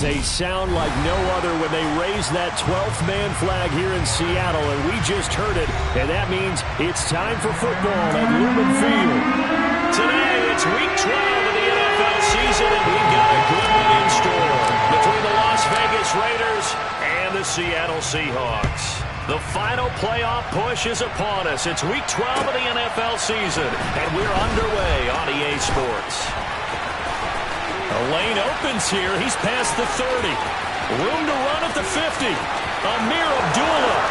They sound like no other when they raise that 12th man flag here in Seattle, and we just heard it, and that means it's time for football at Lumen Field. Today, it's Week 12 of the NFL season, and we've got a good one in store between the Las Vegas Raiders and the Seattle Seahawks. The final playoff push is upon us. It's Week 12 of the NFL season, and we're underway on EA Sports. A lane opens here. He's past the 30. Room to run at the 50. Amir Abdullah.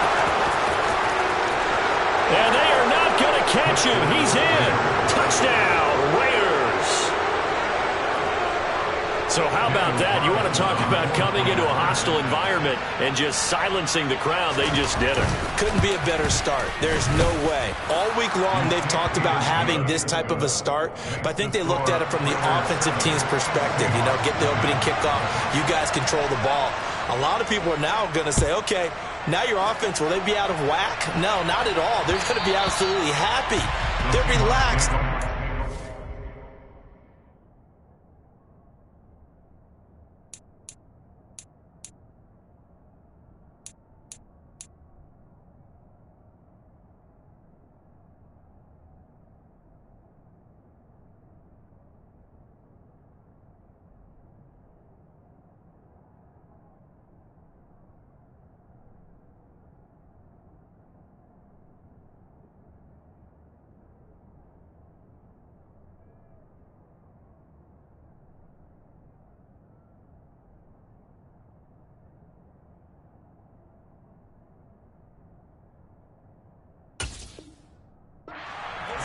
And they are not going to catch him. He's in. Touchdown, Raiders. So how about that? You want to talk about coming into a hostile environment and just silencing the crowd. They just did it. Couldn't be a better start. There's no way. All week long, they've talked about having this type of a start, but I think they looked at it from the offensive team's perspective. You know, get the opening kickoff. You guys control the ball. A lot of people are now going to say, okay, now your offense, will they be out of whack? No, not at all. They're going to be absolutely happy. They're relaxed.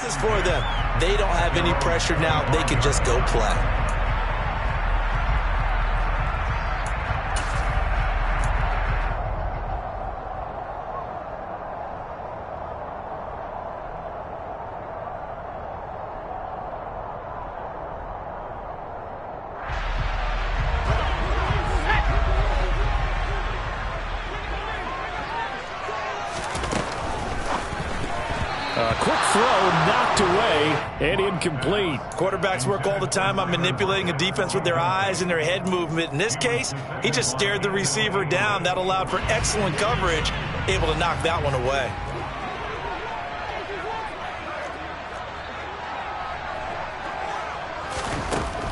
This is for them. They don't have any pressure now. They can just go play. Quick throw knocked away and incomplete. Quarterbacks work all the time on manipulating a defense with their eyes and their head movement. In this case, he just stared the receiver down. That allowed for excellent coverage, able to knock that one away.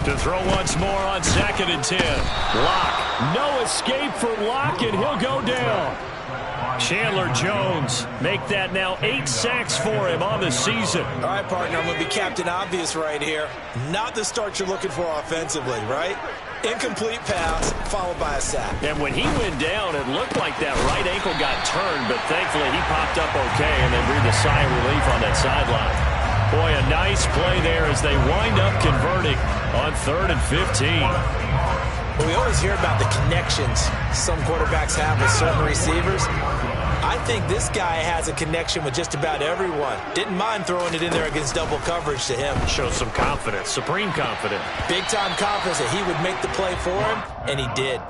To throw once more on 2nd and 10. Bloc. No escape for Bloc, and he'll go down. Chandler Jones make that now 8 sacks for him on the season. All right, partner, I'm going to be Captain Obvious right here. Not the start you're looking for offensively, right? Incomplete pass followed by a sack. And when he went down, it looked like that right ankle got turned, but thankfully he popped up okay and then breathed a sigh of relief on that sideline. Boy, a nice play there as they wind up converting on 3rd and 15. We always hear about the connections some quarterbacks have with certain receivers. I think this guy has a connection with just about everyone. Didn't mind throwing it in there against double coverage to him. Shows some confidence, supreme confidence. Big-time confidence that he would make the play for him, and he did.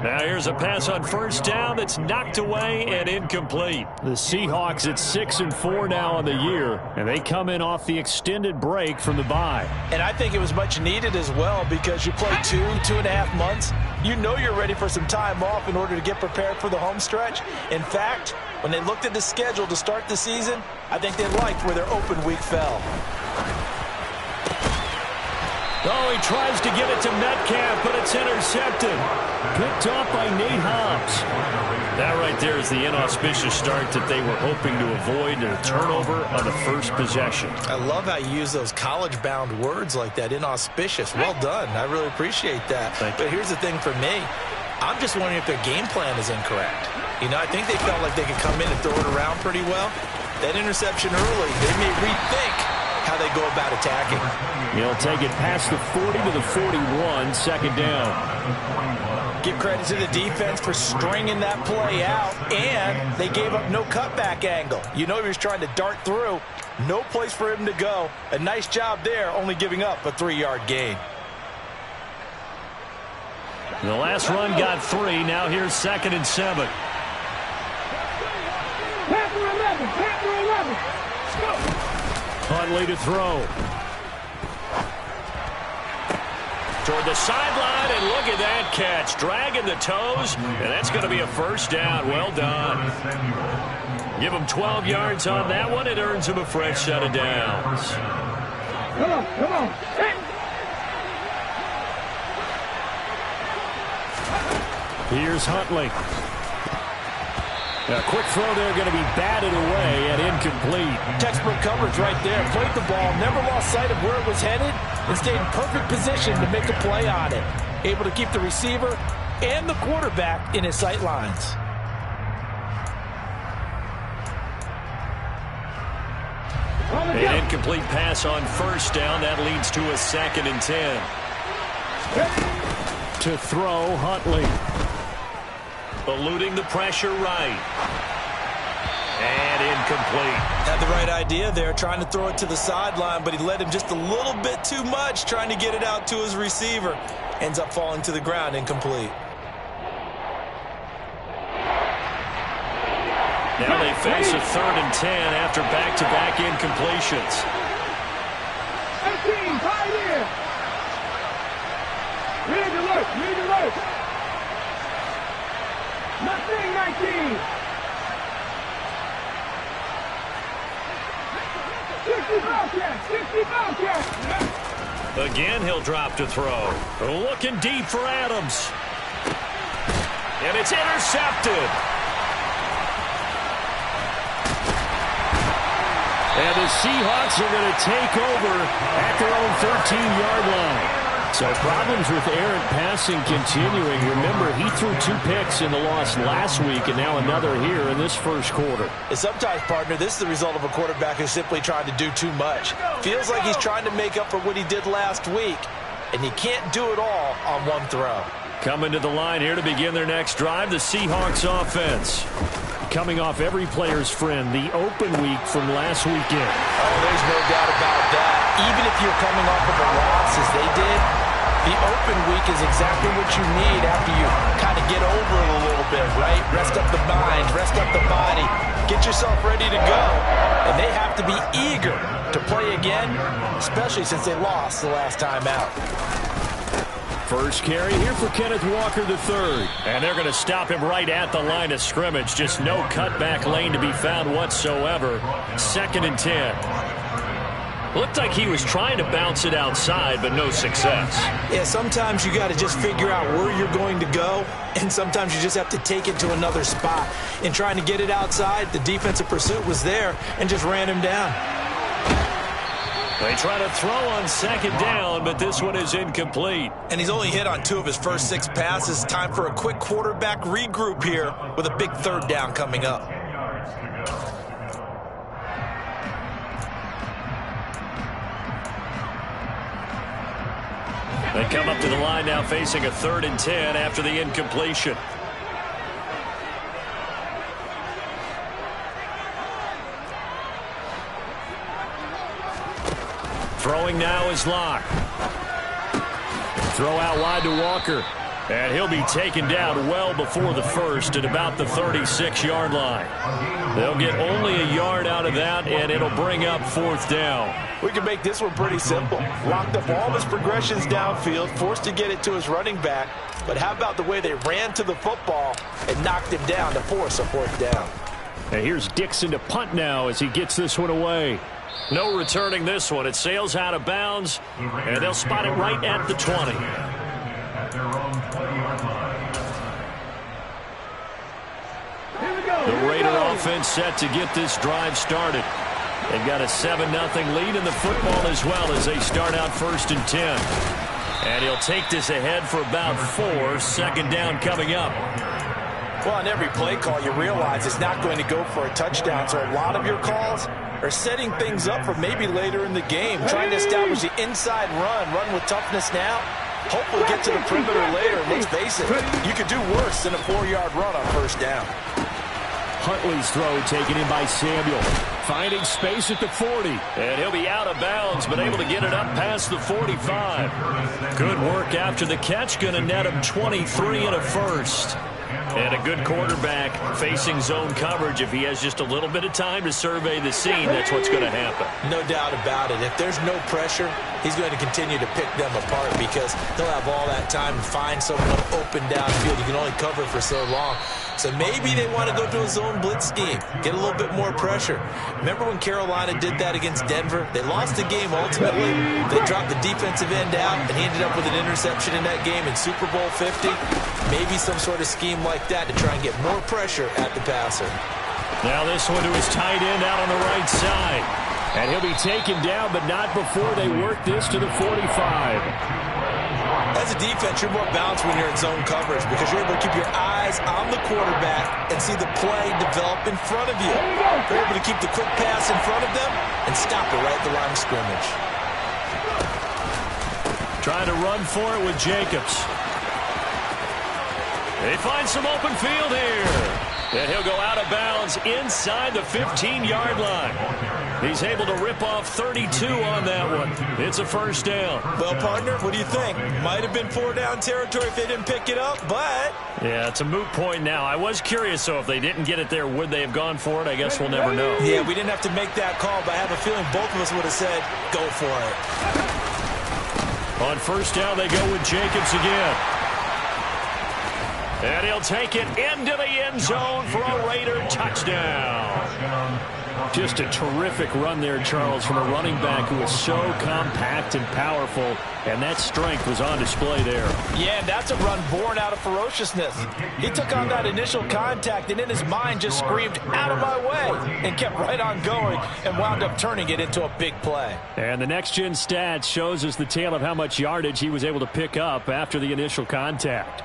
Now here's a pass on 1st down that's knocked away and incomplete. The Seahawks at 6-4 now on the year, and they come in off the extended break from the bye. And I think it was much needed as well because you play 2.5 months. You know you're ready for some time off in order to get prepared for the home stretch. In fact, when they looked at the schedule to start the season, I think they liked where their open week fell. Oh, he tries to get it to Metcalf, but it's intercepted. Picked off by Nate Hobbs. That right there is the inauspicious start that they were hoping to avoid, and a turnover on the first possession. I love how you use those college-bound words like that, inauspicious. Well done. I really appreciate that. But here's the thing for me. I'm just wondering if their game plan is incorrect. You know, I think they felt like they could come in and throw it around pretty well. That interception early, they may rethink how they go about attacking. He'll take it past the 40 to the 41, 2nd down. Give credit to the defense for stringing that play out, and they gave up no cutback angle. You know he was trying to dart through. No place for him to go. A nice job there, only giving up a 3-yard gain. The last run got 3. Now here's 2nd and 7. Huntley to throw. toward the sideline, and look at that catch. Dragging the toes, and that's going to be a first down. Well done. Give him 12 yards on that one. It earns him a fresh set of downs. Come on, come on. Here's Huntley. A quick throw there, going to be batted away and incomplete. Textbook coverage right there. Played the ball, never lost sight of where it was headed, and stayed in perfect position to make a play on it. Able to keep the receiver and the quarterback in his sight lines. An incomplete pass on first down. That leads to a 2nd and 10. To throw, Huntley. Eluding the pressure right. And incomplete. Had the right idea there, trying to throw it to the sideline, but he led him just a little bit too much, trying to get it out to his receiver. Ends up falling to the ground, incomplete. Now they face a 3rd and 10 after back-to-back incompletions. 18, right here. Read the look, read the look. Nothing, 19. 60 Bobcats, 60 Bobcats. Again, he'll drop to throw. Looking deep for Adams. And it's intercepted. And the Seahawks are going to take over at their own 13-yard line. So problems with errant passing continuing. Remember, he threw 2 picks in the loss last week, and now another here in this first quarter. And sometimes, partner, this is the result of a quarterback who's simply trying to do too much. Feels like he's trying to make up for what he did last week, and he can't do it all on one throw. Coming to the line here to begin their next drive, the Seahawks offense. Coming off every player's friend, the open week from last weekend. Oh, there's no doubt about that. Even if you're coming off of a loss as they did, the open week is exactly what you need after you kind of get over it a little bit, right? Rest up the mind, rest up the body, get yourself ready to go. And they have to be eager to play again, especially since they lost the last time out. First carry here for Kenneth Walker III. And they're going to stop him right at the line of scrimmage. Just no cutback lane to be found whatsoever. 2nd and 10. Looked like he was trying to bounce it outside, but no success. Yeah, sometimes you got to just figure out where you're going to go, and sometimes you just have to take it to another spot. In trying to get it outside, the defensive pursuit was there and just ran him down. They try to throw on 2nd down, but this one is incomplete. And he's only hit on 2 of his first 6 passes. Time for a quick quarterback regroup here with a big 3rd down coming up. They come up to the line now facing a 3rd and 10 after the incompletion. Throwing now is Bloc. Throw out wide to Walker. And he'll be taken down well before the first at about the 36-yard line. They'll get only a yard out of that, and it'll bring up 4th down. We can make this one pretty simple. Locked up all of his progressions downfield, forced to get it to his running back. But how about the way they ran to the football and knocked him down to force a 4th down? And here's Dixon to punt now as he gets this one away. No returning this one. It sails out of bounds, and they'll spot it right at the 20. The Raider offense set to get this drive started. They've got a 7-0 lead in the football as well as they start out 1st and 10. And he'll take this ahead for about 4. 2nd down coming up. Well, on every play call, you realize it's not going to go for a touchdown. So a lot of your calls are setting things up for maybe later in the game, trying to establish the inside run with toughness now. Hopefully get to the perimeter later. Let's face it, you could do worse than a 4-yard run on 1st down. Huntley's throw taken in by Samuel. Finding space at the 40. And he'll be out of bounds, but able to get it up past the 45. Good work after the catch. Going to net him 23 and a first. And a good quarterback facing zone coverage. If he has just a little bit of time to survey the scene, that's what's going to happen. No doubt about it. If there's no pressure, he's going to continue to pick them apart because he'll have all that time to find someone open downfield. You can only cover for so long. So maybe they want to go to a zone blitz scheme, get a little bit more pressure. Remember when Carolina did that against Denver? They lost the game ultimately. They dropped the defensive end out, and he ended up with an interception in that game in Super Bowl 50. Maybe some sort of scheme like that to try and get more pressure at the passer. Now this one to his tight end out on the right side. And he'll be taken down, but not before they work this to the 45. As a defense, you're more balanced when you're in zone coverage because you're able to keep your eyes on the quarterback and see the play develop in front of you. You're able to keep the quick pass in front of them and stop it right at the line of scrimmage. Trying to run for it with Jacobs. They find some open field here. And he'll go out of bounds inside the 15-yard line. He's able to rip off 32 on that one. It's a first down. Well, partner, what do you think? Might have been 4-down territory if they didn't pick it up, but... Yeah, it's a moot point now. I was curious, so if they didn't get it there, would they have gone for it? I guess we'll never know. Yeah, we didn't have to make that call, but I have a feeling both of us would have said, go for it. On first down, they go with Jacobs again. And he'll take it into the end zone for a Raider touchdown. Just a terrific run there, Charles, from a running back who is so compact and powerful, and that strength was on display there. Yeah, and that's a run born out of ferociousness. He took on that initial contact and in his mind just screamed, out of my way, and kept right on going and wound up turning it into a big play. And the next-gen stats shows us the tale of how much yardage he was able to pick up after the initial contact.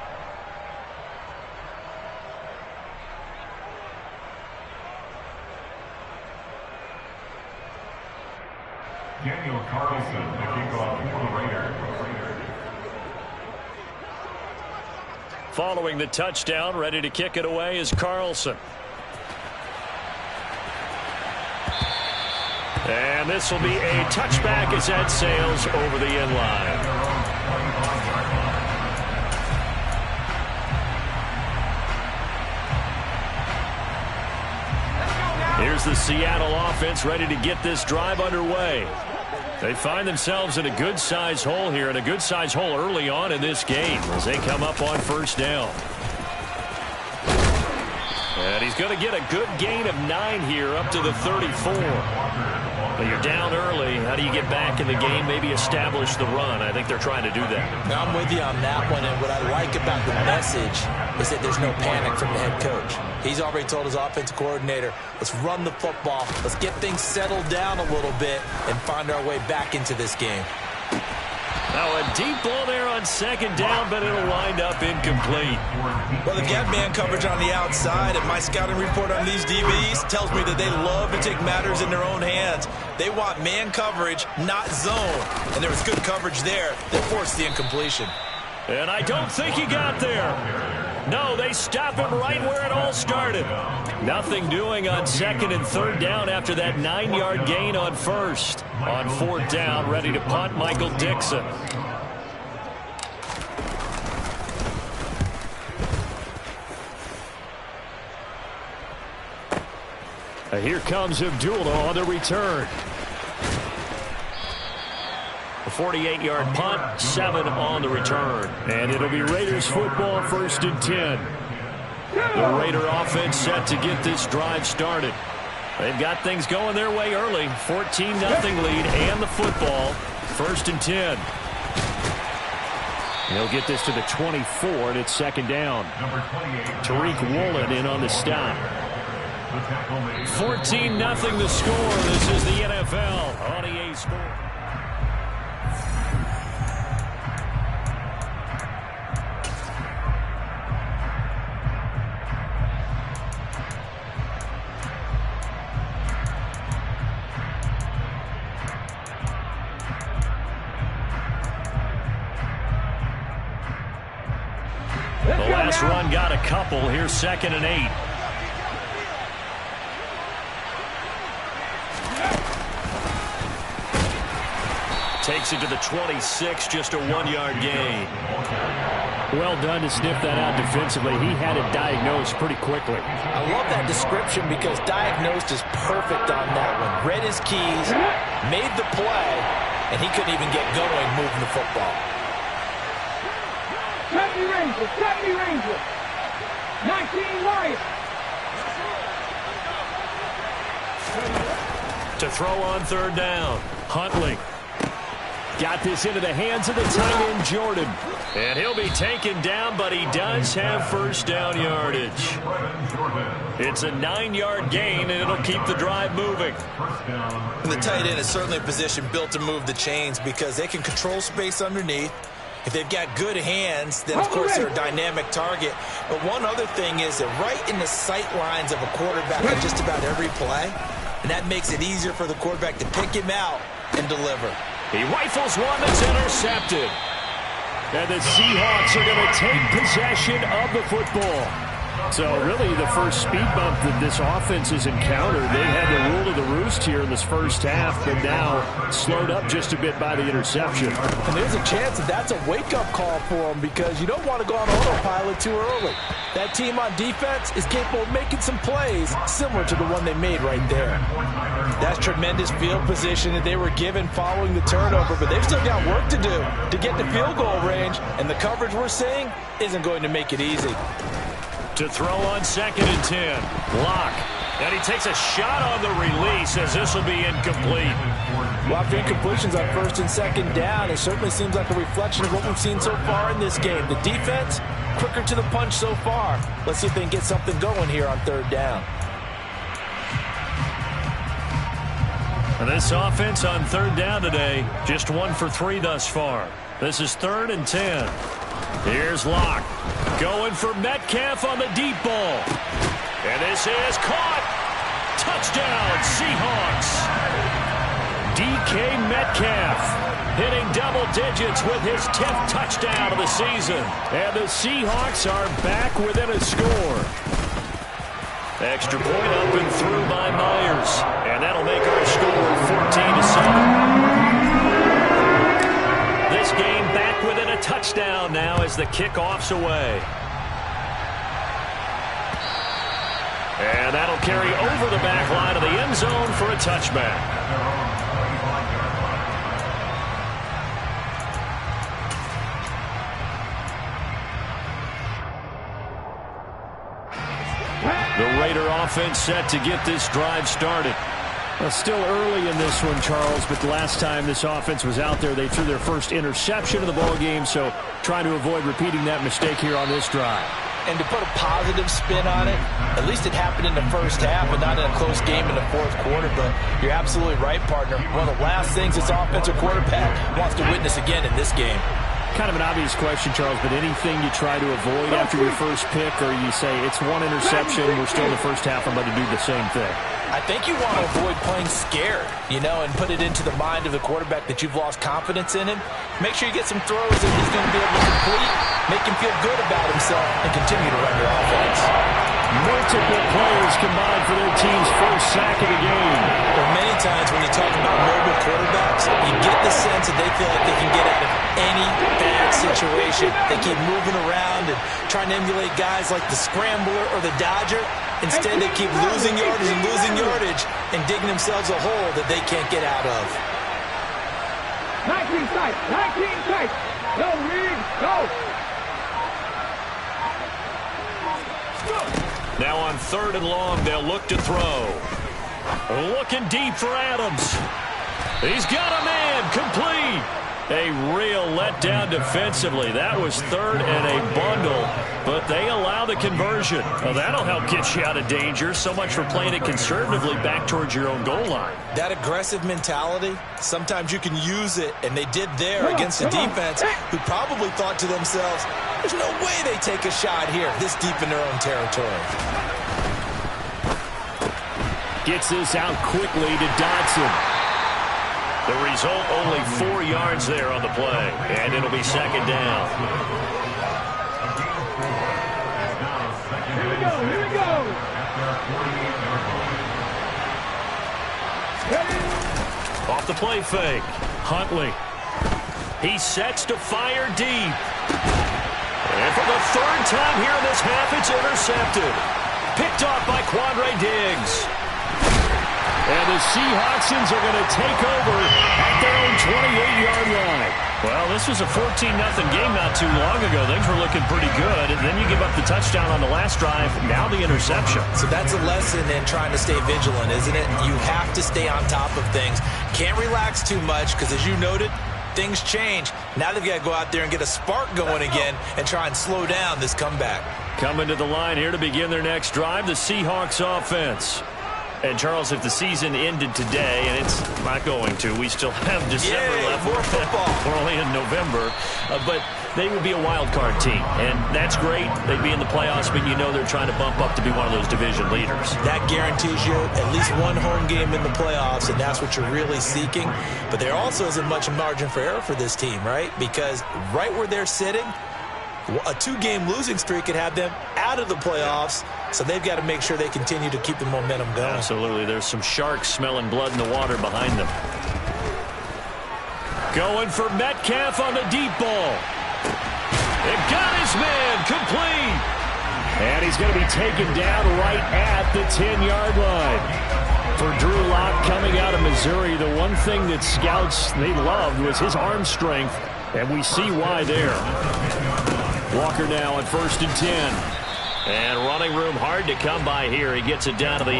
Daniel Carlson, the kickoff for the Raiders. Following the touchdown, ready to kick it away is Carlson. And this will be a touchback as that sails over the end line. Here's the Seattle offense ready to get this drive underway. They find themselves in a good-sized hole here, and a good-sized hole early on in this game as they come up on first down. And he's going to get a good gain of 9 here up to the 34. But you're down early. How do you get back in the game, maybe establish the run? I think they're trying to do that. Now, I'm with you on that one, and what I like about the message is that there's no panic from the head coach. He's already told his offensive coordinator, let's run the football, let's get things settled down a little bit and find our way back into this game. Now a deep ball there on second down, but it'll wind up incomplete. Well, they've got man coverage on the outside, and my scouting report on these DBs tells me that they love to take matters in their own hands. They want man coverage, not zone. And there was good coverage there that forced the incompletion. And I don't think he got there. No, they stop him right where it all started. Nothing doing on second and third down after that 9-yard gain on first. On fourth down, ready to punt, Michael Dixon. Here comes Abdullah on the return. A 48-yard punt, 7 on the return. And it'll be Raiders football, 1st and 10. The Raider offense set to get this drive started. They've got things going their way early. 14-0 lead and the football. 1st and 10. He'll get this to the 24, and it's second down. Tariq Woolen in on the stop. 14-0 the score. This is the NFL on EA Sports. The last run got a couple. Here's 2nd and 8. Takes it to the 26, just a 1-yard gain. Well done to sniff that out defensively. He had it diagnosed pretty quickly. I love that description because diagnosed is perfect on that one. Read his keys, made the play, and he couldn't even get going moving the football. Cut me Ranger. 19 Wyatt. To throw on third down. Huntley got this into the hands of the tight end, Jordan. And he'll be taken down, but he does have first down yardage. It's a 9-yard gain, and it'll keep the drive moving. And the tight end is certainly a position built to move the chains because they can control space underneath. If they've got good hands, then, of course, they're a dynamic target. But one other thing is they're right in the sight lines of a quarterback on just about every play, and that makes it easier for the quarterback to pick him out and deliver. He rifles one that's intercepted. And the Seahawks are going to take possession of the football. So really the first speed bump that this offense has encountered, they had the rule of the roost here in this first half, but now slowed up just a bit by the interception. And there's a chance that that's a wake-up call for them because you don't want to go on autopilot too early. That team on defense is capable of making some plays similar to the one they made right there. That's tremendous field position that they were given following the turnover, but they've still got work to do to get the field goal range, and the coverage we're seeing isn't going to make it easy. To throw on 2nd and 10. Bloc. And he takes a shot on the release as this will be incomplete. Well, after incompletions on 1st and 2nd down, it certainly seems like a reflection of what we've seen so far in this game. The defense, quicker to the punch so far. Let's see if they can get something going here on 3rd down. And this offense on 3rd down today, just 1 for 3 thus far. This is 3rd and 10. Here's Locke going for Metcalf on the deep ball. And this is caught. Touchdown, Seahawks. DK Metcalf hitting double digits with his 10th touchdown of the season. And the Seahawks are back within a score. Extra point up and through by Myers. And that'll make our score 14-7. This game back within a touchdown now as the kickoff's away. And that'll carry over the back line of the end zone for a touchback. The Raider offense set to get this drive started. Well, still early in this one, Charles, but the last time this offense was out there, they threw their first interception of the ball game, so trying to avoid repeating that mistake here on this drive. And to put a positive spin on it, at least it happened in the first half and not in a close game in the 4th quarter. But you're absolutely right, partner. One of the last things this offensive quarterback wants to witness again in this game. Kind of an obvious question, Charles, but anything you try to avoid after your first pick, or you say it's one interception, we're still in the first half, I'm going to do the same thing? I think you want to avoid playing scared, you know, and put it into the mind of the quarterback that you've lost confidence in him. Make sure you get some throws that he's going to be able to complete, make him feel good about himself, and continue to run your offense. Multiple players combined for their team's first sack of the game. Well, many times when you talk about mobile quarterbacks, you get the sense that they feel like they can get out of any bad situation. They keep moving around and trying to emulate guys like the Scrambler or the Dodger. Instead, they keep losing yardage and digging themselves a hole that they can't get out of. 19 tight. Go, Reed, go. Now on 3rd and long, they'll look to throw. Looking deep for Adams. He's got a man, complete. A real letdown defensively. That was 3rd and a bundle, but they allow the conversion. Well, that'll help get you out of danger. So much for playing it conservatively back towards your own goal line. That aggressive mentality, sometimes you can use it, and they did there against a defense who probably thought to themselves, there's no way they take a shot here this deep in their own territory. Gets this out quickly to Dodson. The result, only 4 yards there on the play, and it'll be 2nd down. Here we go. Off the play fake, Huntley. He sets to fire deep. And for the third time here in this half, it's intercepted. Picked off by Quandre Diggs. And the Seahawksons are going to take over at their own 28-yard line. Well, this was a 14-0 game not too long ago. Things were looking pretty good. And then you give up the touchdown on the last drive. Now the interception. So that's a lesson in trying to stay vigilant, isn't it? You have to stay on top of things. Can't relax too much because, as you noted, things change. Now they've got to go out there and get a spark going again and try and slow down this comeback. Coming to the line here to begin their next drive, the Seahawks offense. And, Charles, if the season ended today, and it's not going to, we still have December left. More football. We're only in November. But they would be a wild card team. And that's great. They'd be in the playoffs, but you know they're trying to bump up to be one of those division leaders. That guarantees you at least one home game in the playoffs, and that's what you're really seeking. But there also isn't much margin for error for this team, right? Because right where they're sitting, a 2-game losing streak could have them out of the playoffs, so they've got to make sure they continue to keep the momentum going. Absolutely. There's some sharks smelling blood in the water behind them. Going for Metcalf on the deep ball. It got his man complete. And he's going to be taken down right at the 10-yard line. For Drew Lock coming out of Missouri, the one thing that scouts they loved was his arm strength, and we see why there. Walker now at 1st and 10. And running room hard to come by here. He gets it down to the 8.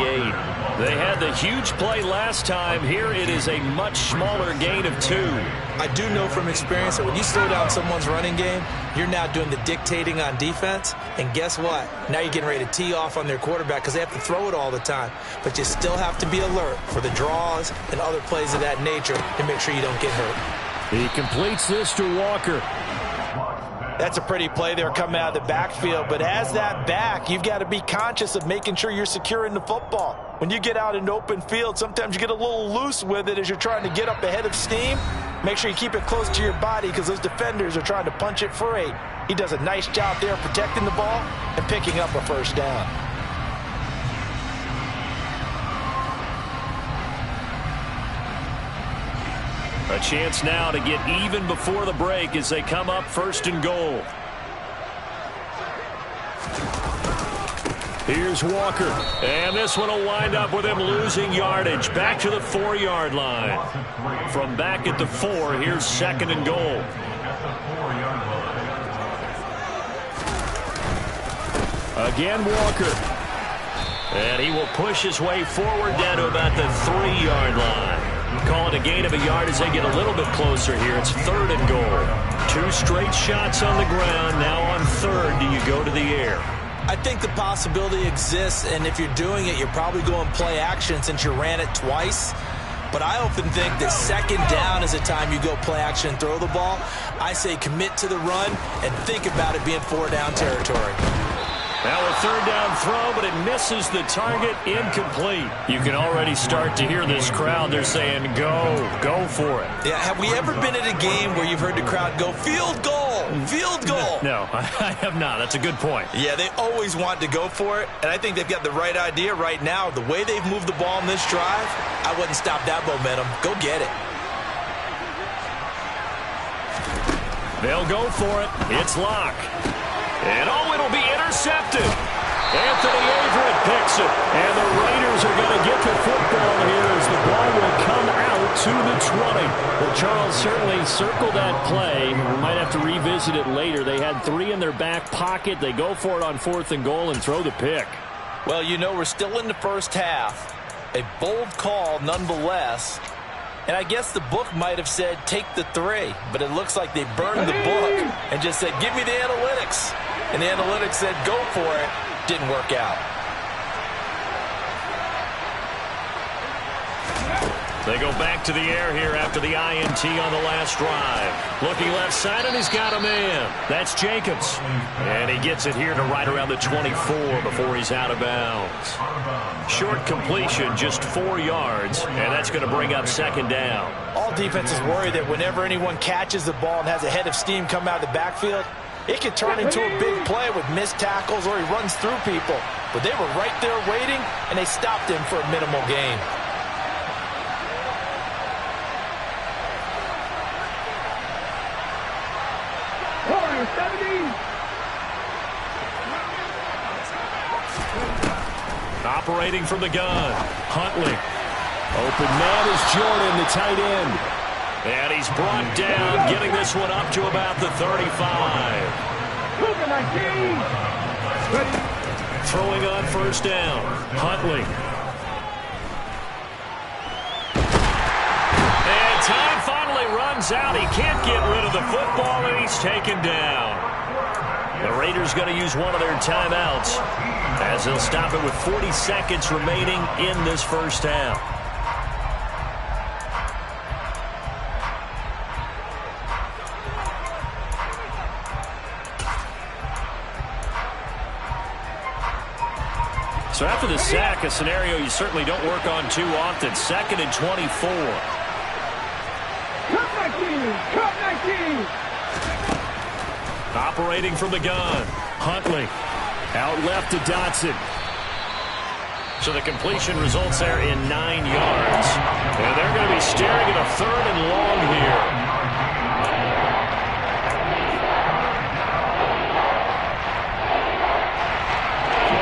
They had the huge play last time. Here it is a much smaller gain of 2. I do know from experience that when you slow down someone's running game, you're now doing the dictating on defense. And guess what? Now you're getting ready to tee off on their quarterback because they have to throw it all the time. But you still have to be alert for the draws and other plays of that nature to make sure you don't get hurt. He completes this to Walker. That's a pretty play there coming out of the backfield, but as that back, you've got to be conscious of making sure you're securing the football. When you get out in open field, sometimes you get a little loose with it as you're trying to get up ahead of steam. Make sure you keep it close to your body because those defenders are trying to punch it free. He does a nice job there protecting the ball and picking up a first down. A chance now to get even before the break as they come up 1st and goal. Here's Walker. And this one will wind up with him losing yardage. Back to the 4-yard line. From back at the 4, here's 2nd and goal. Again, Walker. And he will push his way forward down to about the 3-yard line. Call it a gain of a yard as they get a little bit closer here. It's 3rd and goal. 2 straight shots on the ground. Now on 3rd, do you go to the air? I think the possibility exists, and if you're doing it, you're probably going play action since you ran it twice. But I often think that 2nd down is the time you go play action and throw the ball. I say commit to the run and think about it being 4-down territory. Now a 3rd down throw, but it misses the target, incomplete. You can already start to hear this crowd. They're saying, go for it. Yeah, have we ever been at a game where you've heard the crowd go, field goal, field goal? No, I have not. That's a good point. Yeah, they always want to go for it, and I think they've got the right idea right now. The way they've moved the ball in this drive, I wouldn't stop that momentum. Go get it. They'll go for it. It's Lock. And it'll be intercepted. Anthony Averett picks it. And the Raiders are going to get the football here as the ball will come out to the 20. Well, Charles, certainly circle that play. We might have to revisit it later. They had 3 in their back pocket. They go for it on 4th and goal and throw the pick. Well, you know, we're still in the first half. A bold call nonetheless. And I guess the book might have said take the 3, but it looks like they burned the book and just said give me the analytics. And the analytics said go for it. Didn't work out. They go back to the air here after the INT on the last drive. Looking left side, and he's got a man. That's Jacobs. And he gets it here to right around the 24 before he's out of bounds. Short completion, just 4 yards, and that's going to bring up 2nd down. All defenses worry that whenever anyone catches the ball and has a head of steam come out of the backfield, it could turn into a big play with missed tackles or he runs through people. But they were right there waiting, and they stopped him for a minimal gain. Operating from the gun, Huntley. Open man is Jordan, the tight end. And he's brought down, getting this one up to about the 35. Throwing on first down, Huntley. And time finally runs out. He can't get rid of the football, and he's taken down. The Raiders going to use one of their timeouts as they'll stop it with 40 seconds remaining in this first half. So after the sack, a scenario you certainly don't work on too often. 2nd and 24. Cut 19! Cut 19! Operating from the gun, Huntley. Out left to Dotson. So the completion results there in 9 yards. And they're going to be staring at a 3rd and long here.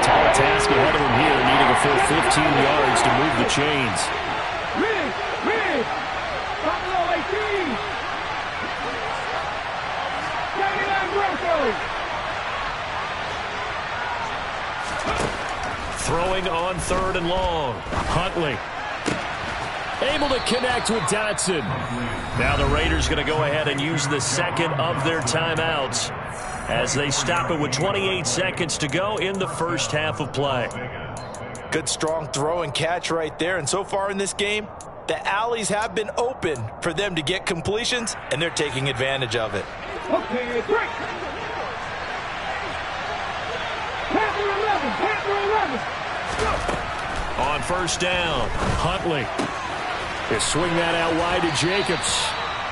Tall task ahead of him here, needing a full 15 yards to move the chains. Rig! Buffalo 18! 79 Broncos! Throwing on 3rd and long. Huntley. Able to connect with Dotson. Now the Raiders going to go ahead and use the 2nd of their timeouts as they stop it with 28 seconds to go in the first half of play. Good strong throw and catch right there. And so far in this game, the alleys have been open for them to get completions, and they're taking advantage of it. Okay, break! Panther 11! Panther 11! On first down, Huntley. He'll swing that out wide to Jacobs.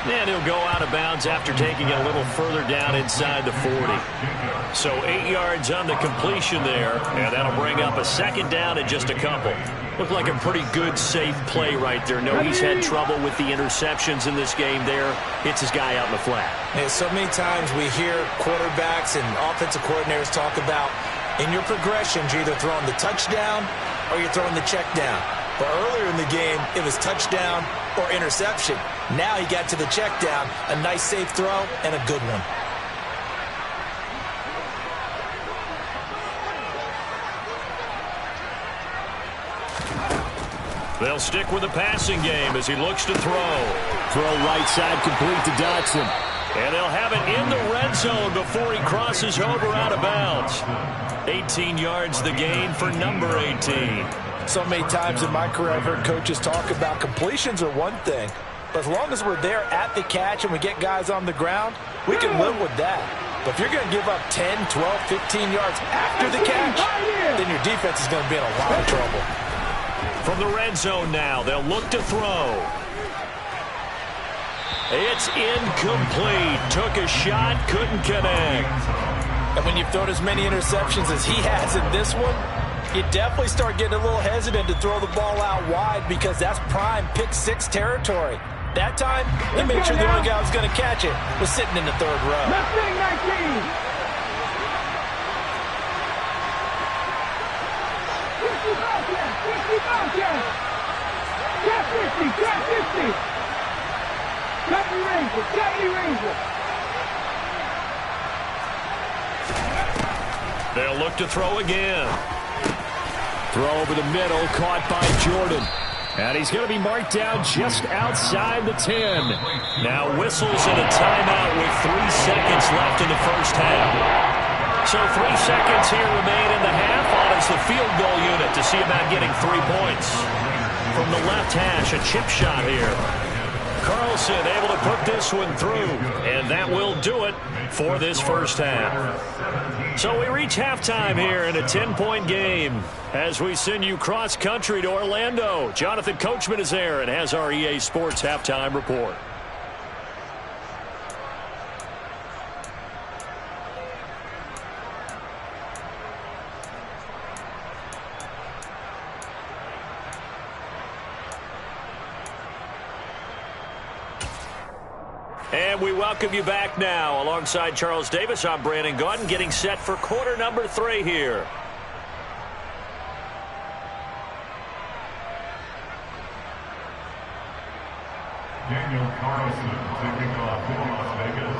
And he'll go out of bounds after taking it a little further down inside the 40. So 8 yards on the completion there, and that'll bring up a 2nd down and just a couple. Looked like a pretty good, safe play right there. No, he's had trouble with the interceptions in this game there. Hits his guy out in the flat. And so many times we hear quarterbacks and offensive coordinators talk about in your progressions, you're either throwing the touchdown or you're throwing the check down. But earlier in the game, it was touchdown or interception. Now he got to the check down, a nice safe throw, and a good one. They'll stick with the passing game as he looks to throw. Throw right side complete to Dotson. And they'll have it in the red zone before he crosses over out of bounds. 18 yards the gain for number 18. So many times in my career I've heard coaches talk about completions are one thing, but as long as we're there at the catch and we get guys on the ground, we can live with that. But if you're going to give up 10, 12, 15 yards after the catch, then your defense is going to be in a lot of trouble. From the red zone now, they'll look to throw. It's incomplete. Took a shot, couldn't connect. And when you've thrown as many interceptions as he has in this one, you definitely start getting a little hesitant to throw the ball out wide because that's prime pick 6 territory. That time, he made sure the only guy who was going to catch it was sitting in the 3rd row. Left wing 19! 50 Bobcats! Cat 50! Cat 50! Cut me Ranger! Cut me Ranger! They'll look to throw again. Throw over the middle, caught by Jordan. And he's going to be marked down just outside the 10. Now whistles and a timeout with 3 seconds left in the first half. So 3 seconds here remain in the half on as the field goal unit to see about getting 3 points. From the left hash, a chip shot here. Carlson able to put this one through, and that will do it for this first half. So we reach halftime here in a 10-point game as we send you cross-country to Orlando. Jonathan Coachman is there and has our EA Sports halftime report. And we welcome you back now. Alongside Charles Davis, I'm Brandon Gaudin, getting set for quarter number 3 here. Daniel Carlson to kick off for Las Vegas.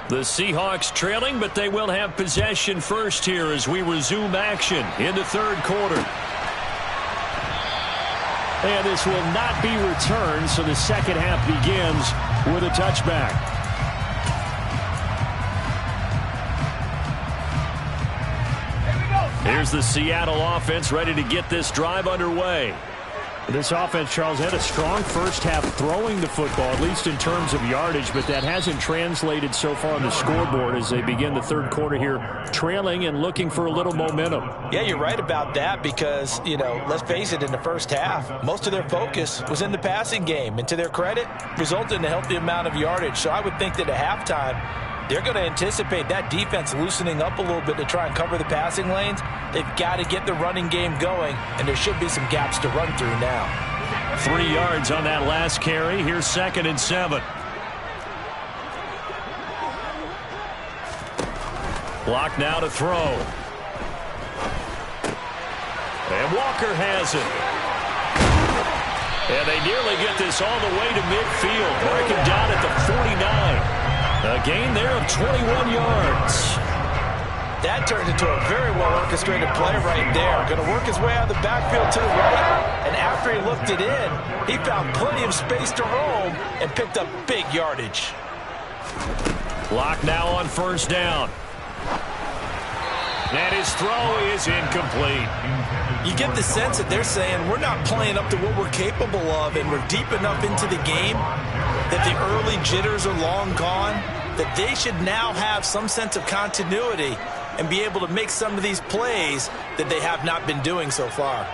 The Seahawks trailing, but they will have possession first here as we resume action in the third quarter. And this will not be returned, so the second half begins with a touchback. Here's the Seattle offense ready to get this drive underway. This offense, Charles, had a strong first half throwing the football, at least in terms of yardage, but that hasn't translated so far on the scoreboard as they begin the third quarter here, trailing and looking for a little momentum. Yeah, you're right about that because, let's face it, in the first half, most of their focus was in the passing game. And to their credit, resulted in a healthy amount of yardage. So I would think that at halftime, they're going to anticipate that defense loosening up a little bit to try and cover the passing lanes. They've got to get the running game going, and there should be some gaps to run through now. 3 yards on that last carry. Here's 2nd and 7. Block now to throw. And Walker has it. And they nearly get this all the way to midfield. Breaking down at the 49. A gain there of 21 yards. That turned into a very well-orchestrated play right there. Going to work his way out of the backfield to the right. And after he looked it in, he found plenty of space to roam and picked up big yardage. Block now on first down. And his throw is incomplete. You get the sense that they're saying we're not playing up to what we're capable of, and we're deep enough into the game that the early jitters are long gone, that they should now have some sense of continuity and be able to make some of these plays that they have not been doing so far.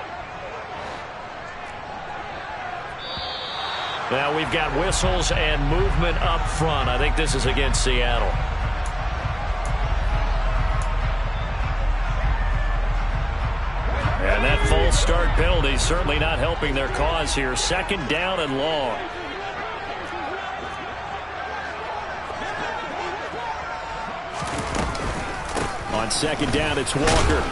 Now we've got whistles and movement up front. I think this is against Seattle. And that false start penalty certainly not helping their cause here. 2nd down and long. On 2nd down, it's Walker.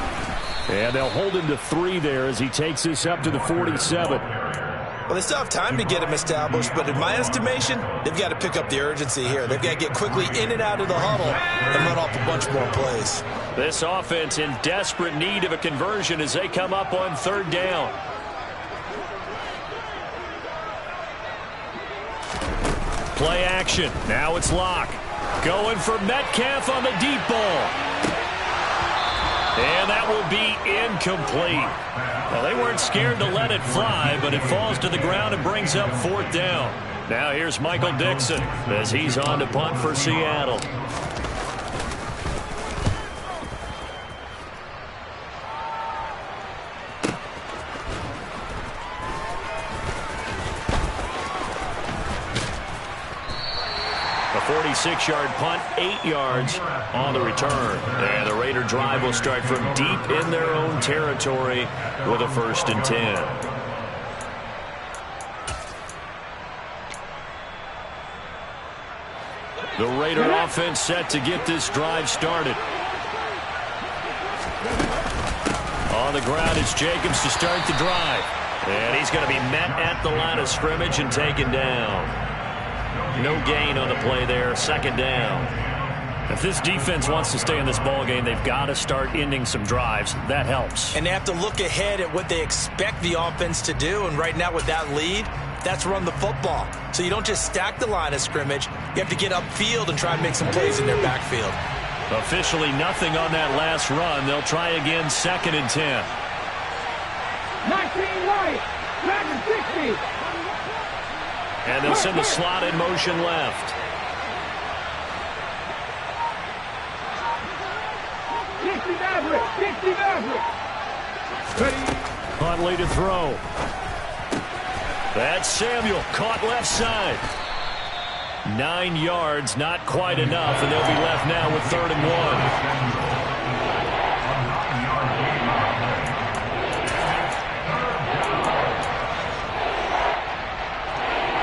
And they'll hold him to 3 there as he takes this up to the 47. Well, they still have time to get him established, but in my estimation, they've got to pick up the urgency here. They've got to get quickly in and out of the huddle and run off a bunch more plays. This offense in desperate need of a conversion as they come up on 3rd down. Play action. Now it's Lock. Going for Metcalf on the deep ball. And that will be incomplete. Well, they weren't scared to let it fly, but it falls to the ground and brings up 4th down. Now here's Michael Dixon as he's on to punt for Seattle. A 46-yard punt, 8 yards on the return. And the Raider drive will start from deep in their own territory with a 1st and 10. The Raider offense set to get this drive started. On the ground, it's Jacobs to start the drive. And he's going to be met at the line of scrimmage and taken down. No gain on the play there. 2nd down. If this defense wants to stay in this ball game, they've got to start ending some drives. That helps. And they have to look ahead at what they expect the offense to do. And right now with that lead, that's run the football. So you don't just stack the line of scrimmage. You have to get upfield and try and make some plays in their backfield. Officially nothing on that last run. They'll try again 2nd and 10. 19 right, 760. And they'll send the slot in motion left. 60 Maverick, 60 Maverick. Huntley to throw. That's Samuel, caught left side. 9 yards, not quite enough, and they'll be left now with 3rd and 1.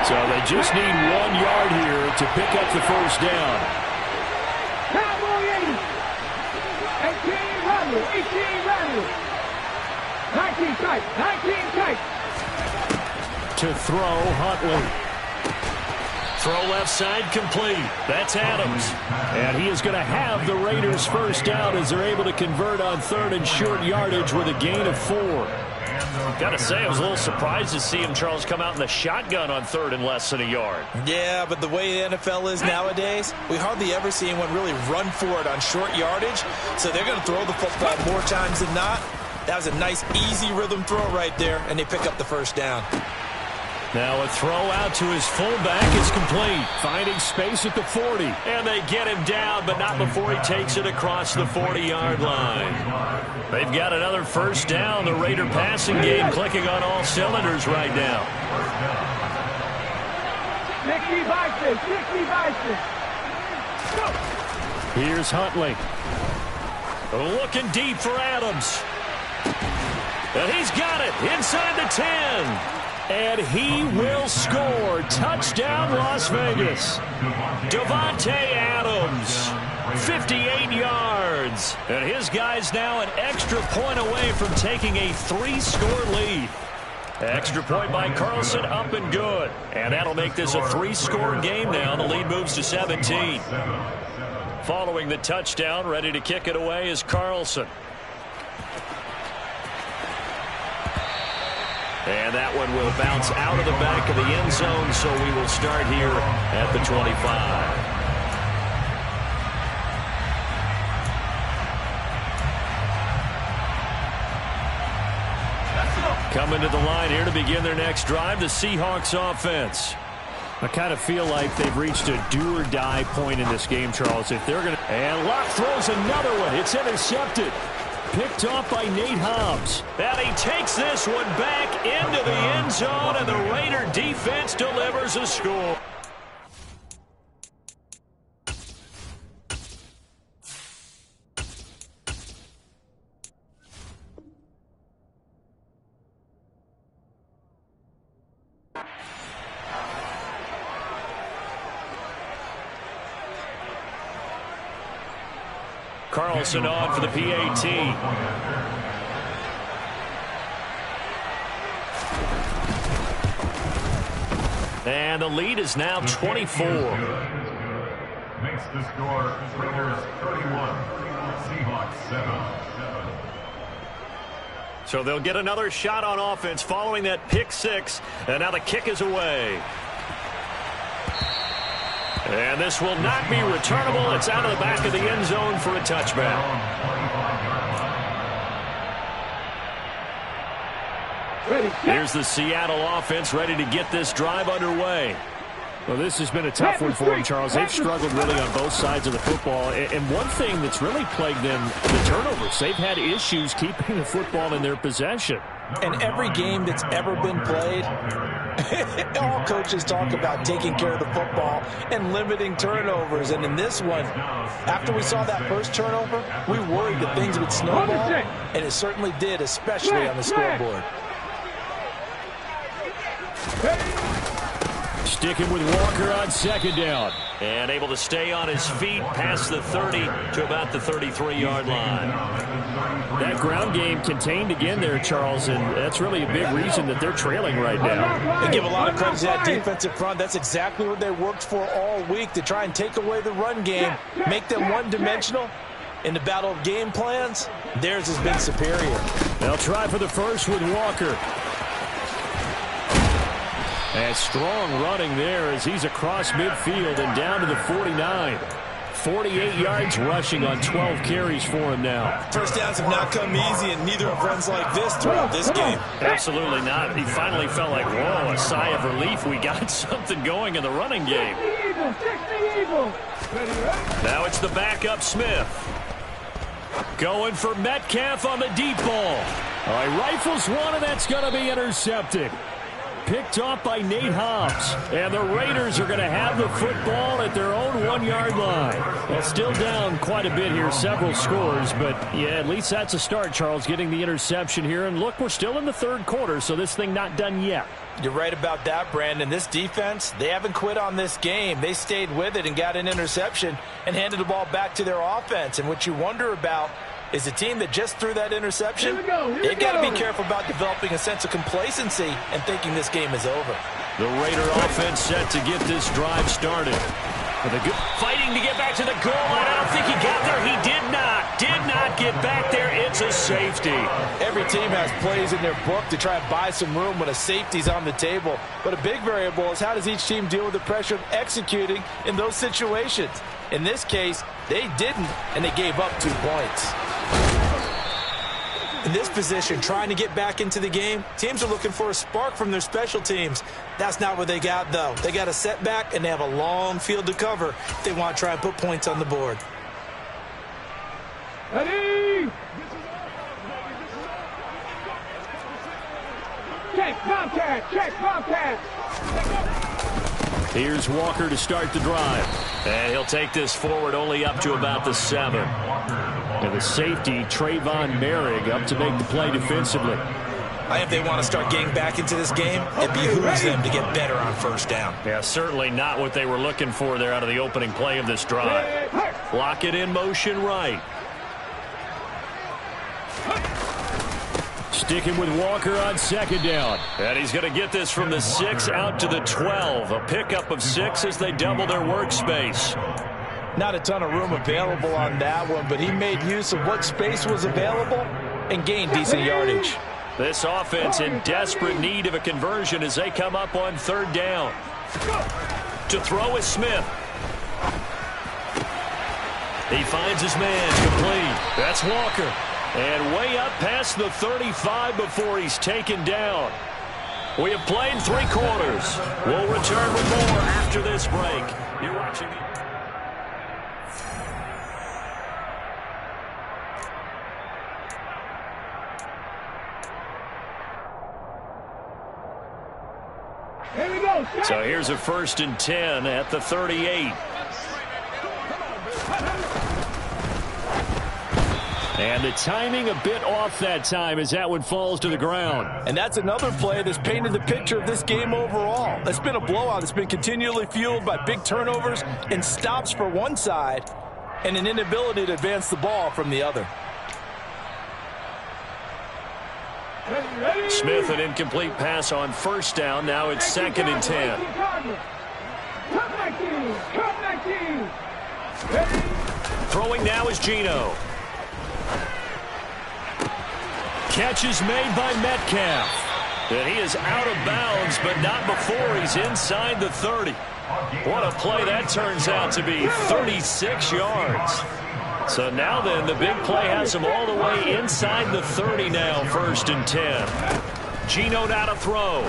So they just need 1 yard here to pick up the 1st down. Cowboy 80. 18 Randall, 18 Randall. 19 tight, 19 tight. To throw, Huntley. Throw left side complete. That's Adams. And he is going to have the Raiders first down as they're able to convert on 3rd and short yardage with a gain of 4. Got to say, I was a little surprised to see him, Charles, come out in the shotgun on 3rd and less than a yard. Yeah, but the way the NFL is nowadays, we hardly ever see anyone really run for it on short yardage. So they're going to throw the football more times than not. That was a nice, easy rhythm throw right there, and they pick up the first down. Now a throw out to his fullback is complete. Finding space at the 40. And they get him down, but not before he takes it across the 40-yard line. They've got another first down. The Raider passing game clicking on all cylinders right now. 60 by 6, 60 by 6. Here's Huntley. Looking deep for Adams. And he's got it inside the 10. And he will score. Touchdown, Las Vegas. Davante Adams, 58 yards. And his guy's now an extra point away from taking a 3-score lead. Extra point by Carlson, up and good. And that'll make this a 3-score game now. The lead moves to 17. Following the touchdown, ready to kick it away is Carlson. And that one will bounce out of the back of the end zone, so we will start here at the 25. Coming to the line here to begin their next drive, the Seahawks offense. I kind of feel like they've reached a do-or-die point in this game, Charles. If they're going to... And Locke throws another one. It's intercepted. Picked off by Nate Hobbs. And he takes this one back into the end zone, and the Raider defense delivers a score. Carlson on for the PAT. And the lead is now 24. Makes the score Raiders 31, Seahawks 7. So they'll get another shot on offense following that pick 6. And now the kick is away. And this will not be returnable. It's out of the back of the end zone for a touchback. Here's the Seattle offense ready to get this drive underway. Well, this has been a tough one for them, Charles. They've struggled really on both sides of the football. And one thing that's really plagued them, the turnovers. They've had issues keeping the football in their possession. And every game that's ever been played, all coaches talk about taking care of the football and limiting turnovers. And in this one, after we saw that first turnover, we worried that things would snowball. And it certainly did, especially on the scoreboard. Sticking with Walker on second down. And able to stay on his feet past the 30 to about the 33-yard line. That ground game contained again there, Charles, and that's really a big reason that they're trailing right now. They give a lot of credit to that defensive front. That's exactly what they worked for all week, to try and take away the run game, make them one-dimensional. In the battle of game plans, theirs has been superior. They'll try for the first with Walker. And strong running there as he's across midfield and down to the 49. 48 yards rushing on 12 carries for him now. First downs have not come easy, and neither have runs like this throughout this game. Absolutely not. He finally felt like, whoa, a sigh of relief. We got something going in the running game. Now it's the backup Smith. Going for Metcalf on the deep ball. He rifles one, and that's going to be intercepted. Picked off by Nate Hobbs. And the Raiders are going to have the football at their own 1-yard line. Well, still down quite a bit here, several scores. But, yeah, at least that's a start, Charles, getting the interception here. And, look, we're still in the third quarter, so this thing not done yet. You're right about that, Brandon. This defense, they haven't quit on this game. They stayed with it and got an interception and handed the ball back to their offense. And what you wonder about is a team that just threw that interception, they've got to be careful about developing a sense of complacency and thinking this game is over. The Raider offense set to get this drive started. Fighting to get back to the goal line. I don't think he got there. He did not. Did not get back there. It's a safety. Every team has plays in their book to try and buy some room when a safety's on the table. But a big variable is how does each team deal with the pressure of executing in those situations. In this case, they didn't, and they gave up 2 points. In this position, trying to get back into the game, teams are looking for a spark from their special teams. That's not what they got, though. They got a setback, and they have a long field to cover if they want to try and put points on the board. Ready? Check, Bobcat, check, Bobcat. Here's Walker to start the drive. And he'll take this forward only up to about the 7. And the safety, Trayvon Merrick, up to make the play defensively. I think if they want to start getting back into this game, it behooves them to get better on first down. Yeah, certainly not what they were looking for there out of the opening play of this drive. Block it in motion right. Sticking with Walker on second down. And he's going to get this from the 6 out to the 12. A pickup of 6 as they double their workspace. Not a ton of room available on that one, but he made use of what space was available and gained decent yardage. This offense in desperate need of a conversion as they come up on 3rd down. To throw is Smith. He finds his man complete. That's Walker. And way up past the 35 before he's taken down. We have played 3 quarters. We'll return with more after this break. You're watching the... Here we go. So here's a 1st and 10 at the 38. And the timing a bit off that time as that one falls to the ground. And that's another play that's painted the picture of this game overall. It's been a blowout that's been continually fueled by big turnovers and stops for one side and an inability to advance the ball from the other. Smith, an incomplete pass on 1st down. Now it's 2nd and 10. Throwing now is Geno. Catch is made by Metcalf. And he is out of bounds, but not before he's inside the 30. What a play that turns out to be, 36 yards. So now then, the big play has him all the way inside the 30 now, 1st and 10. Geno now to throw.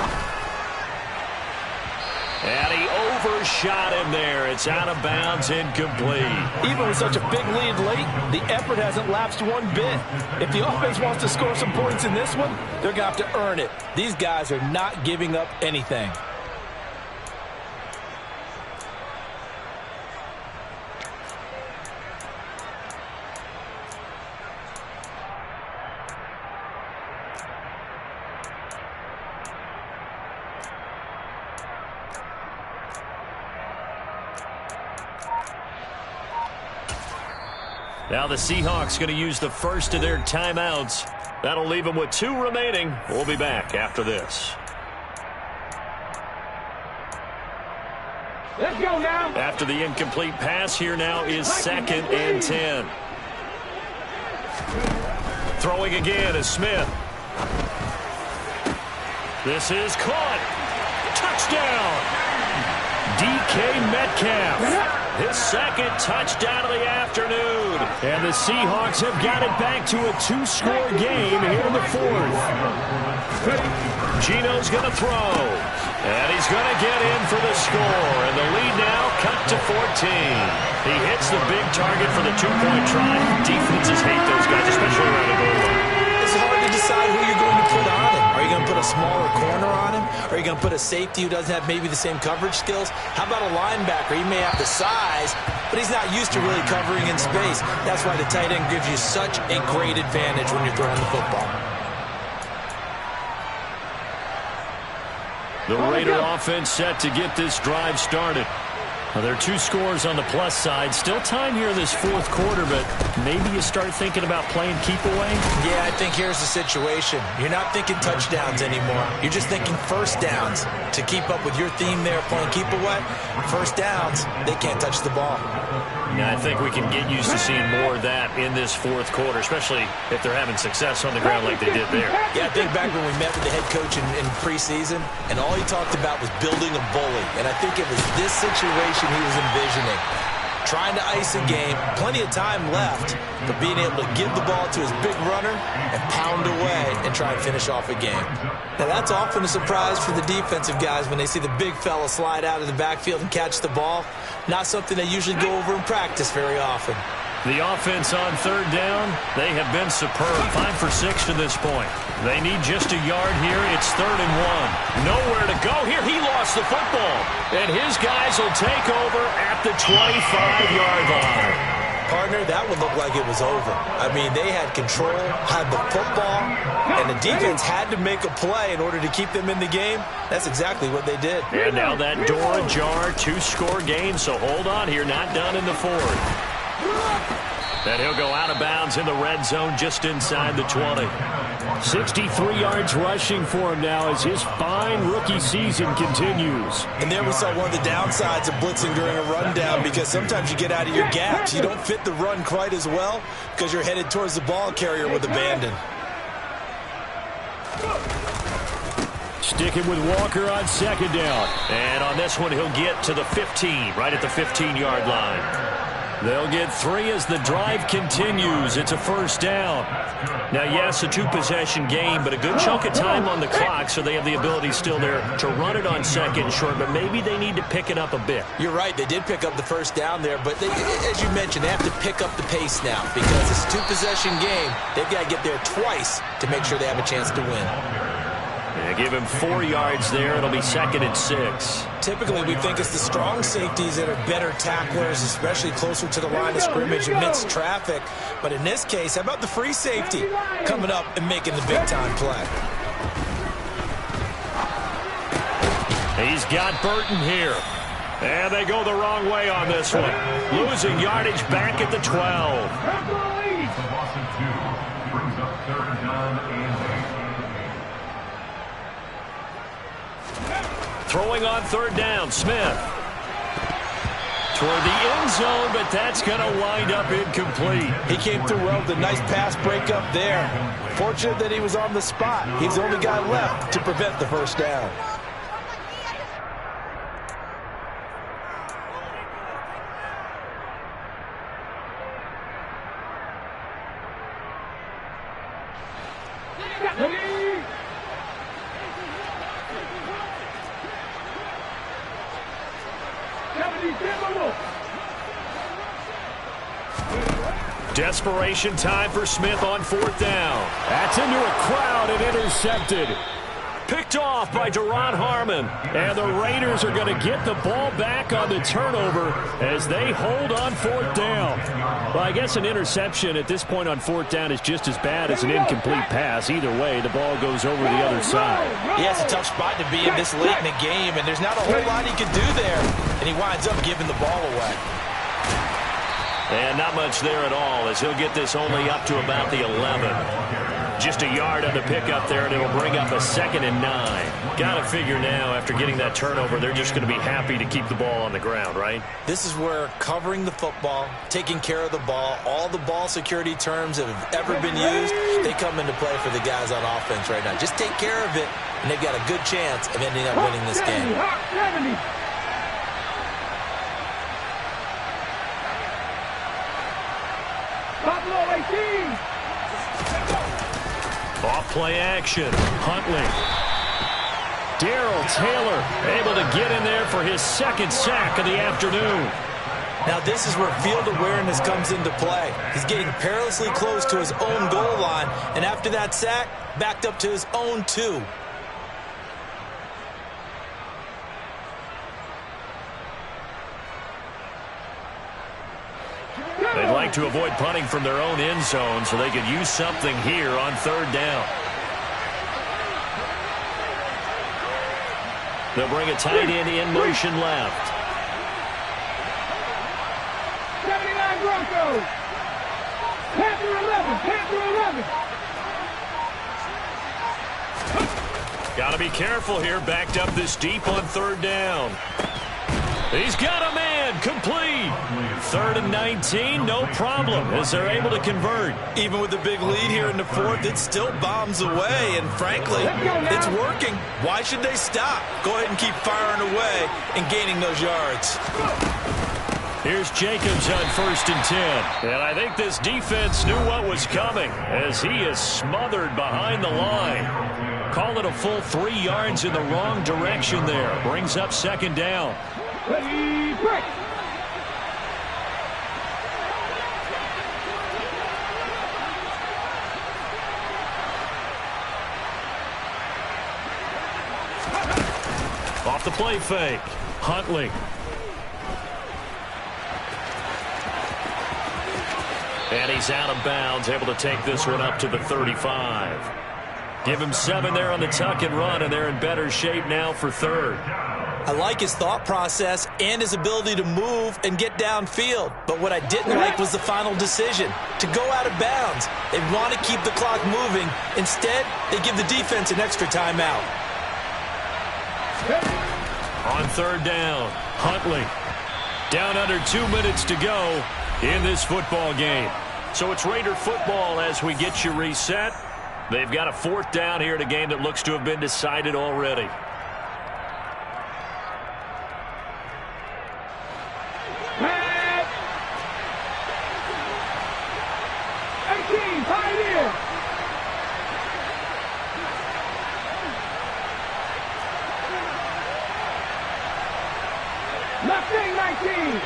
And he overshot him there. It's out of bounds, incomplete. Even with such a big lead late, the effort hasn't lapsed one bit. If the offense wants to score some points in this one, they're going to have to earn it. These guys are not giving up anything. Now the Seahawks going to use the first of their timeouts. That'll leave them with 2 remaining. We'll be back after this. Let's go now. After the incomplete pass, here now is 2nd and 10. Throwing again is Smith. This is caught. Touchdown. DK Metcalf. His 2nd touchdown of the afternoon. And the Seahawks have got it back to a 2-score game here in the 4th. Geno's going to throw. And he's going to get in for the score. And the lead now cut to 14. He hits the big target for the 2-point try. Defenses hate those guys, especially around the goal line. It's hard to decide who you're going to put on him. Are you going to put a smaller corner on him? Are you going to put a safety who doesn't have maybe the same coverage skills? How about a linebacker? He may have the size, but he's not used to really covering in space. That's why the tight end gives you such a great advantage when you're throwing the football. The Raider offense set to get this drive started. Well, there are 2 scores on the plus side. Still time here in this fourth quarter, but maybe you start thinking about playing keep away? Yeah, I think here's the situation. You're not thinking touchdowns anymore. You're just thinking first downs. To keep up with your theme there, playing keep away, first downs, they can't touch the ball. Yeah, I think we can get used to seeing more of that in this fourth quarter, especially if they're having success on the ground like they did there. Yeah, I think back when we met with the head coach in preseason, and all he talked about was building a bully. And I think it was this situation he was envisioning. Trying to ice a game, plenty of time left, but being able to give the ball to his big runner and pound away and try and finish off a game. Now, that's often a surprise for the defensive guys when they see the big fella slide out of the backfield and catch the ball. Not something they usually go over in practice very often. The offense on third down, they have been superb. 5 for 6 to this point. They need just a yard here. It's 3rd and 1. Nowhere to go here. He lost the football. And his guys will take over at the 25-yard line. Partner, that would look like it was over. I mean, they had control, had the football, and the defense had to make a play in order to keep them in the game. That's exactly what they did. And now that door ajar, 2-score game, so hold on here. Not done in the fourth. And he'll go out of bounds in the red zone just inside the 20. 63 yards rushing for him now as his fine rookie season continues. And there we saw one of the downsides of blitzing during a rundown, because sometimes you get out of your gaps. You don't fit the run quite as well because you're headed towards the ball carrier with abandon. Sticking with Walker on second down. And on this one, he'll get to the 15, right at the 15-yard line. They'll get 3 as the drive continues. It's a first down. Now, yes, a 2-possession game, but a good chunk of time on the clock, so they have the ability still there to run it on second and short, but maybe they need to pick it up a bit. You're right. They did pick up the first down there, but as you mentioned, they have to pick up the pace now because it's a 2-possession game. They've got to get there twice to make sure they have a chance to win. Yeah, give him 4 yards there. It'll be 2nd and 6. Typically, we think it's the strong safeties that are better tacklers, especially closer to the line of scrimmage amidst traffic. But in this case, how about the free safety coming up and making the big-time play? He's got Burton here. And they go the wrong way on this one. Losing yardage back at the 12. The loss of 2 brings up 3rd down and 8. Throwing on 3rd down, Smith. Toward the end zone, but that's going to wind up incomplete. He came through well with a nice pass breakup there. Fortunate that he was on the spot. He's the only guy left to prevent the first down. Desperation time for Smith on 4th down. That's into a crowd and intercepted. Picked off by Duron Harmon. And the Raiders are going to get the ball back on the turnover as they hold on 4th down. Well, I guess an interception at this point on 4th down is just as bad as an incomplete pass. Either way, the ball goes over the other side. Yeah, it's a tough spot to be in this late in the game, and there's not a whole lot he can do there. And he winds up giving the ball away. And not much there at all, as he'll get this only up to about the 11. Just a yard on the pickup there, and it'll bring up a 2nd and 9. Got to figure now, after getting that turnover, they're just going to be happy to keep the ball on the ground, right? This is where covering the football, taking care of the ball, all the ball security terms that have ever been used, they come into play for the guys on offense right now. Just take care of it, and they've got a good chance of ending up winning this game. Off play action. Huntley. Darrell Taylor able to get in there for his 2nd sack of the afternoon. Now this is where field awareness comes into play. He's getting perilously close to his own goal line, and after that sack, backed up to his own 2. They'd like to avoid punting from their own end zone so they could use something here on 3rd down. They'll bring a tight end in motion left. Panther 11, Panther 11. Got to be careful here. Backed up this deep on third down. He's got a man. Complete. 3rd and 19. No problem as they're able to convert. Even with the big lead here in the 4th, it still bombs away. And frankly, it's working. Why should they stop? Go ahead and keep firing away and gaining those yards. Here's Jacobs on 1st and 10. And I think this defense knew what was coming as he is smothered behind the line. Call it a full 3 yards in the wrong direction there. Brings up 2nd down. Ready, break. Off the play fake. Huntley. And he's out of bounds, able to take this one up to the 35. Give him 7 there on the tuck and run, and they're in better shape now for 3rd. I like his thought process and his ability to move and get downfield. But what I didn't like was the final decision, to go out of bounds. They want to keep the clock moving. Instead, they give the defense an extra timeout. On 3rd down, Huntley. Down under 2 minutes to go in this football game. So it's Raider football as we get you reset. They've got a 4th down here in a game that looks to have been decided already. Left wing 19.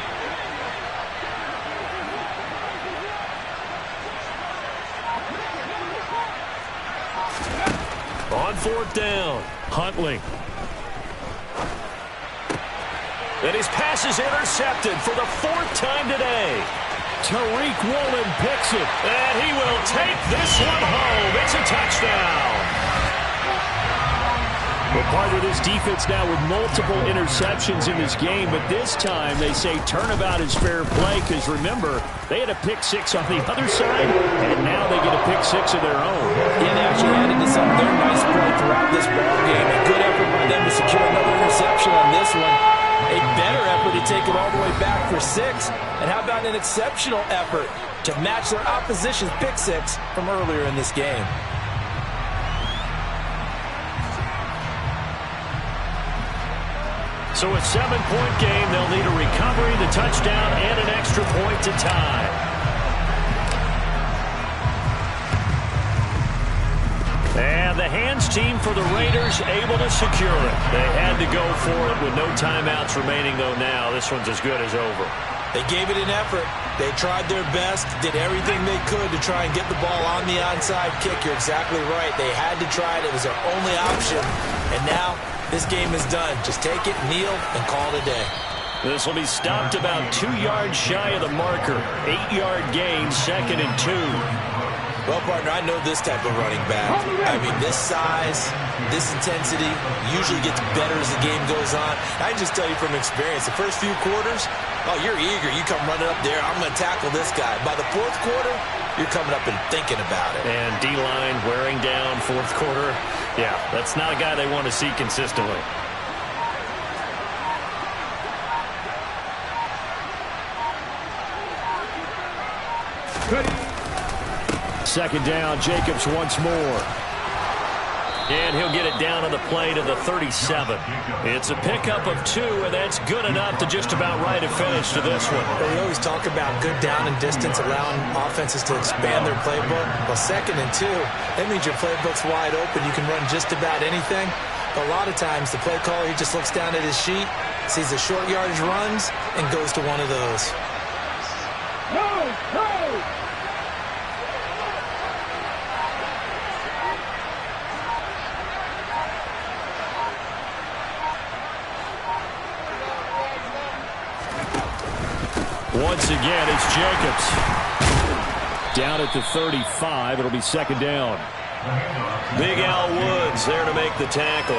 On 4th down, Huntley. And his pass is intercepted for the 4th time today. Tariq Woolen picks it. And he will take this one home. It's a touchdown. Well, part of this defense now with multiple interceptions in this game, but this time they say turnabout is fair play because, remember, they had a pick 6 on the other side, and now they get a pick 6 of their own. Yeah, they actually added to some of their nice play throughout this ball game. A good effort by them to secure another interception on this one. A better effort to take it all the way back for 6. And how about an exceptional effort to match their opposition's pick 6 from earlier in this game? So a 7-point game, they'll need a recovery, the touchdown, and an extra point to tie. And the hands team for the Raiders able to secure it. They had to go for it with no timeouts remaining, though now. This one's as good as over. They gave it an effort. They tried their best, did everything they could to try and get the ball on the onside kick. You're exactly right. They had to try it. It was their only option. And now this game is done. Just take it, kneel, and call it a day. This will be stopped about 2 yards shy of the marker. 8-yard gain, 2nd and 2. Well, partner, I know this type of running back. I mean, this size, this intensity usually gets better as the game goes on. I can just tell you from experience, the first few quarters, oh, you're eager. You come running up there. I'm going to tackle this guy. By the 4th quarter, you're coming up and thinking about it. And D-line wearing down 4th quarter. Yeah, that's not a guy they want to see consistently. Ready. 2nd down, Jacobs once more. And he'll get it down on the play to the 37. It's a pickup of 2, and that's good enough to just about write a finish to this one. They always talk about good down and distance, allowing offenses to expand their playbook. Well, 2nd and 2, that means your playbook's wide open. You can run just about anything. But a lot of times, the play caller, he just looks down at his sheet, sees the short yardage runs, and goes to one of those. No, no. Once again, it's Jacobs. Down at the 35. It'll be 2nd down. Big Al Woods there to make the tackle.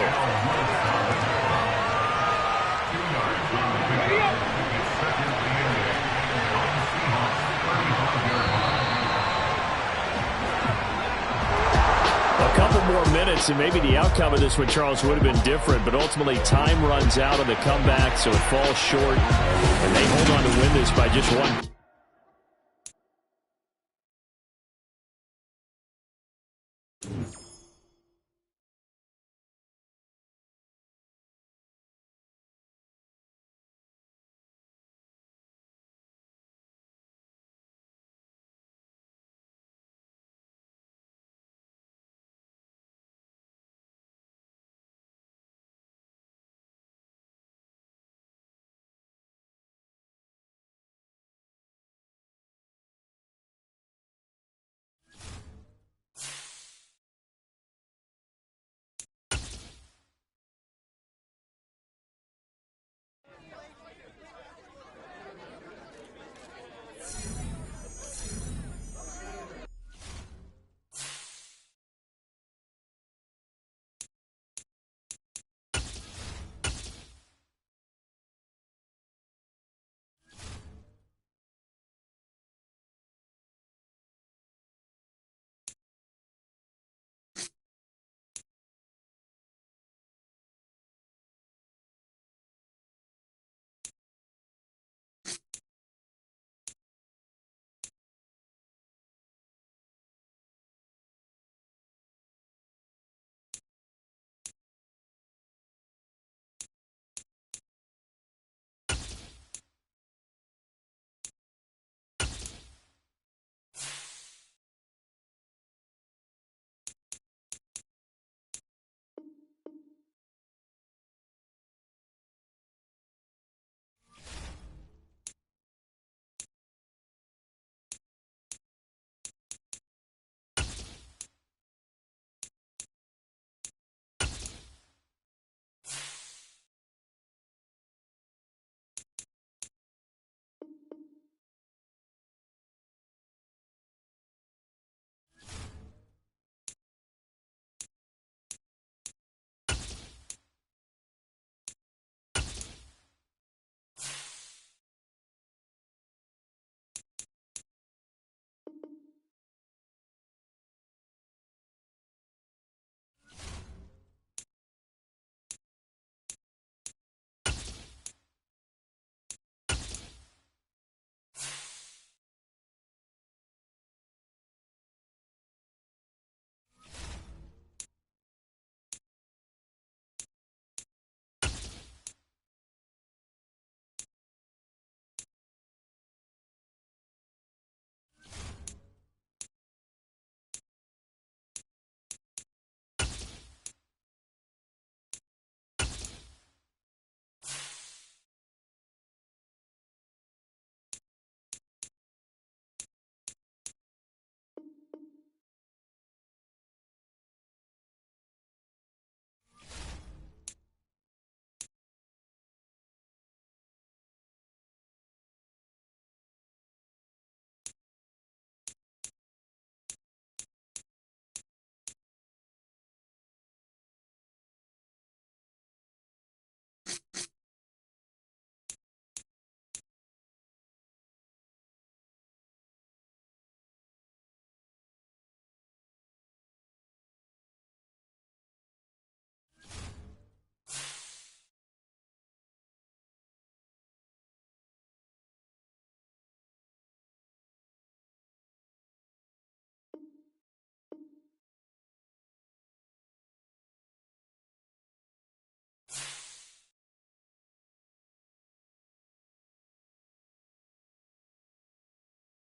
more minutes, and maybe the outcome of this one, Charles, would have been different, but ultimately time runs out on the comeback, so it falls short, and they hold on to win this by just one.